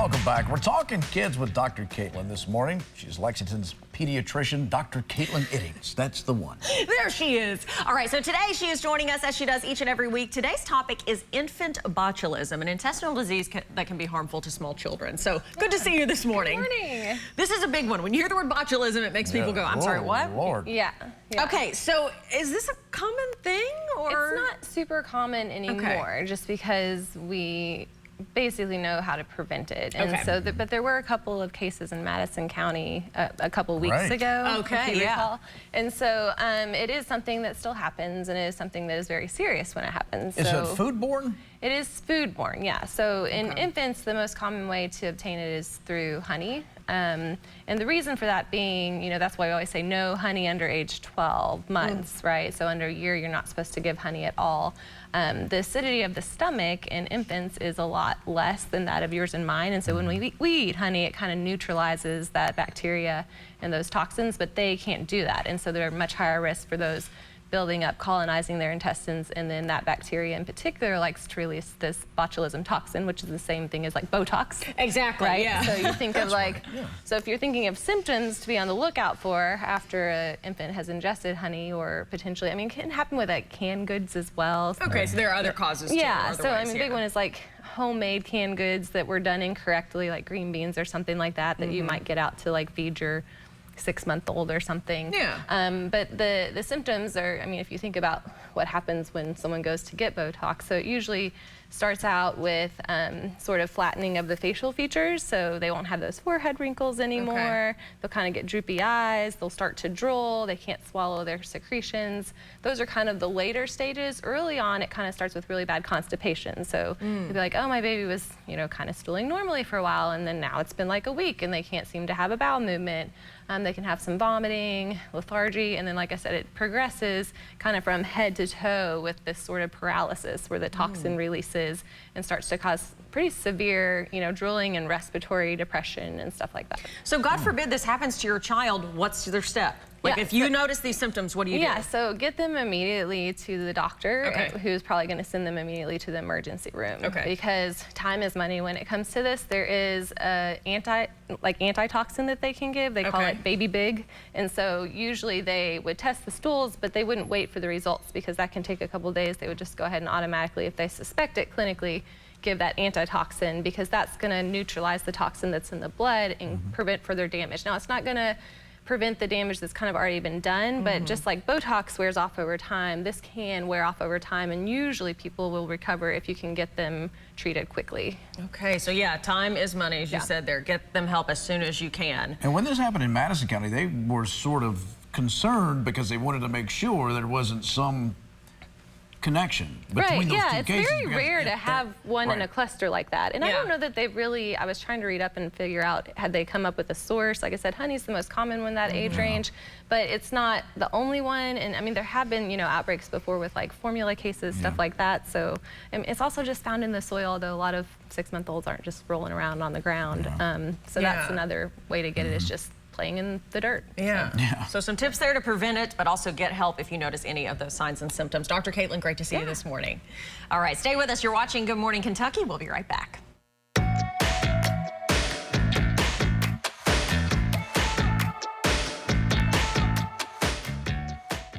Welcome back. We're talking kids with Dr. Caitlynn this morning. She's Lexington's pediatrician, Dr. Caitlynn Iddings. That's the one. There she is. All right, so today she is joining us as she does each and every week. Today's topic is infant botulism, an intestinal disease that can be harmful to small children. So good to see you this morning. Good morning. This is a big one. When you hear the word botulism, it makes people go, I'm sorry, what? Lord. Yeah. Okay, so is this a common thing? Or? It's not super common anymore, just because we basically know how to prevent it. And so, but there were a couple of cases in Madison County a couple weeks ago. Okay, if you recall. And so it is something that still happens, and it is something that is very serious when it happens. Is it foodborne? It is foodborne, yeah. So in infants, the most common way to obtain it is through honey. And the reason for that being, you know, that's why we always say no honey under age 12 months, right? So under a year, you're not supposed to give honey at all. The acidity of the stomach in infants is a lot less than that of yours and mine. And so when we eat honey, it kind of neutralizes that bacteria and those toxins, but they can't do that. And so they're much higher risk for those building up, colonizing their intestines, and then that bacteria in particular likes to release this botulism toxin, which is the same thing as like Botox. Exactly, right? yeah. So you think of like, so if you're thinking of symptoms to be on the lookout for after an infant has ingested honey, or potentially, I mean, it can happen with like canned goods as well. Okay, so there are other causes too. Yeah, so I mean, big one is like homemade canned goods that were done incorrectly, like green beans or something like that, that you might get out to like feed your 6-month-old or something. Yeah. But the symptoms are, I mean, if you think about what happens when someone goes to get Botox, so it usually starts out with sort of flattening of the facial features, so they won't have those forehead wrinkles anymore. They'll kind of get droopy eyes, they'll start to drool, they can't swallow their secretions. Those are kind of the later stages. Early on, it kind of starts with really bad constipation. So you'll be like, oh, my baby was, you know, kind of stooling normally for a while, and then now it's been like a week and they can't seem to have a bowel movement. They can have some vomiting, lethargy, and then, like I said, it progresses kind of from head to toe with this sort of paralysis where the toxin releases and starts to cause pretty severe, you know, drooling and respiratory depression and stuff like that. So God forbid this happens to your child, what's their step? Like if you notice these symptoms, what do you do? Yeah, so get them immediately to the doctor, who's probably going to send them immediately to the emergency room. Because time is money when it comes to this. There is a antitoxin that they can give. They call it Baby Big. And so usually they would test the stools, but they wouldn't wait for the results because that can take a couple days. They would just go ahead and automatically, if they suspect it clinically, give that antitoxin, because that's going to neutralize the toxin that's in the blood and prevent further damage. Now, it's not going to prevent the damage that's kind of already been done, but just like Botox wears off over time, this can wear off over time, and usually people will recover if you can get them treated quickly. Okay, so yeah, time is money, as you said there. Get them help as soon as you can. And when this happened in Madison County, they were sort of concerned because they wanted to make sure there wasn't some connection between those two cases. It's very rare to have one in a cluster like that. And I don't know that they've really, I was trying to read up and figure out, had they come up with a source? Like I said, honey's the most common one that age range, but it's not the only one. And I mean, there have been, you know, outbreaks before with like formula cases, stuff like that. So it's also just found in the soil, although a lot of 6-month-olds aren't just rolling around on the ground. So that's another way to get it, is just playing in the dirt. So some tips there to prevent it, but also get help if you notice any of those signs and symptoms. Dr. Caitlynn, great to see you this morning. All right, stay with us. You're watching Good Morning Kentucky. We'll be right back.